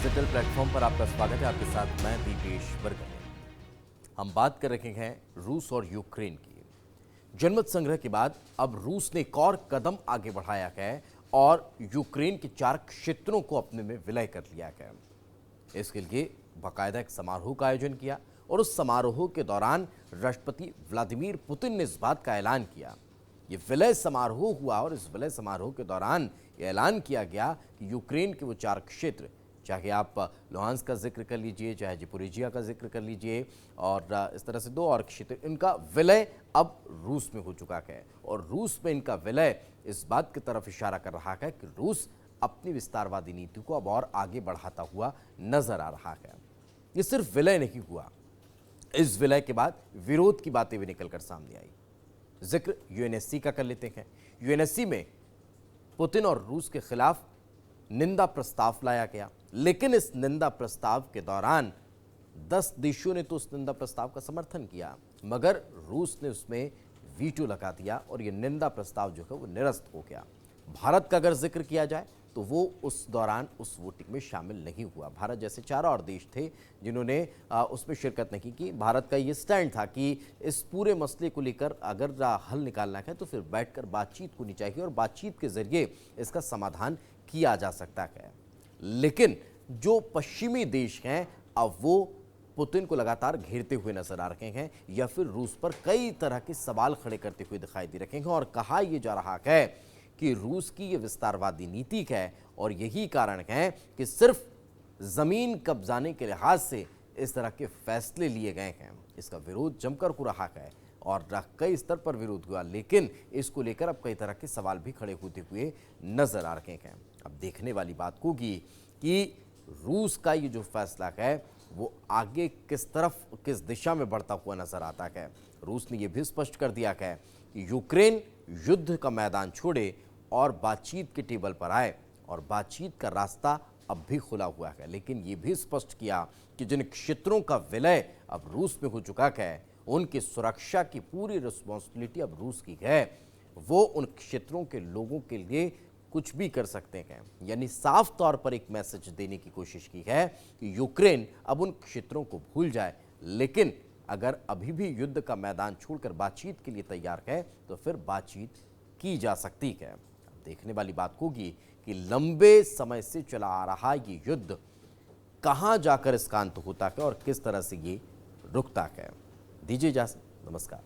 Digital platform पर आपका स्वागत है। आपके साथ मैं दीपेश बरगने। हम बात कर रहे हैं रूस और यूक्रेन की। जनमत संग्रह के बाद अब रूस ने एक और कदम आगे बढ़ाया है और यूक्रेन के 4 क्षेत्रों को अपने में विलय कर लिया है। इसके लिए बाकायदा एक समारोह का आयोजन किया और उस समारोह के दौरान राष्ट्रपति व्लादिमीर पुतिन ने इस बात का ऐलान किया। ये विलय समारोह हुआ और इस विलय समारोह के दौरान ये ऐलान किया गया कि यूक्रेन के वो 4 क्षेत्र, चाहे आप लुहांस्क का जिक्र कर लीजिए, चाहे ज़पोरिजिया का जिक्र कर लीजिए और इस तरह से 2 और क्षेत्र, इनका विलय अब रूस में हो चुका है। और रूस में इनका विलय इस बात की तरफ इशारा कर रहा है कि रूस अपनी विस्तारवादी नीति को अब और आगे बढ़ाता हुआ नजर आ रहा है। ये सिर्फ विलय नहीं हुआ, इस विलय के बाद विरोध की बातें भी निकलकर सामने आई। जिक्र यूएनएससी का कर लेते हैं। यूएनएससी में पुतिन और रूस के खिलाफ निंदा प्रस्ताव लाया गया, लेकिन इस निंदा प्रस्ताव के दौरान 10 देशों ने तो उस निंदा प्रस्ताव का समर्थन किया, मगर रूस ने उसमें वीटो लगा दिया और यह निंदा प्रस्ताव जो है वो निरस्त हो गया। भारत का अगर जिक्र किया जाए तो वो उस दौरान उस वोटिंग में शामिल नहीं हुआ। भारत जैसे 4 और देश थे जिन्होंने उसमें शिरकत नहीं की। भारत का ये स्टैंड था कि इस पूरे मसले को लेकर अगर हल निकालना है तो फिर बैठकर बातचीत होनी चाहिए और बातचीत के जरिए इसका समाधान किया जा सकता है। लेकिन जो पश्चिमी देश हैं अब वो पुतिन को लगातार घेरते हुए नजर आ रहे हैं या फिर रूस पर कई तरह के सवाल खड़े करते हुए दिखाई दे रहे हैं और कहा यह जा रहा है कि रूस की ये विस्तारवादी नीति है और यही कारण है कि सिर्फ जमीन कब्जाने के लिहाज से इस तरह के फैसले लिए गए हैं। इसका विरोध जमकर हो रहा है और कई स्तर पर विरोध हुआ, लेकिन इसको लेकर अब कई तरह के सवाल भी खड़े होते हुए नजर आ रहे हैं। अब देखने वाली बात होगी कि रूस का ये जो फैसला है वो आगे किस तरफ, किस दिशा में बढ़ता हुआ नजर आता है। रूस ने यह भी स्पष्ट कर दिया है कि यूक्रेन युद्ध का मैदान छोड़े और बातचीत के टेबल पर आए और बातचीत का रास्ता अब भी खुला हुआ है। लेकिन ये भी स्पष्ट किया कि जिन क्षेत्रों का विलय अब रूस में हो चुका है उनकी सुरक्षा की पूरी रिस्पॉन्सिबिलिटी अब रूस की है। वो उन क्षेत्रों के लोगों के लिए कुछ भी कर सकते हैं। यानी साफ तौर पर एक मैसेज देने की कोशिश की है कि यूक्रेन अब उन क्षेत्रों को भूल जाए, लेकिन अगर अभी भी युद्ध का मैदान छोड़कर बातचीत के लिए तैयार है तो फिर बातचीत की जा सकती है। अब देखने वाली बात होगी कि लंबे समय से चला आ रहा ये युद्ध कहां जाकर इसका अंत होता है और किस तरह से ये रुकता है। दीजिए इजाजत, नमस्कार।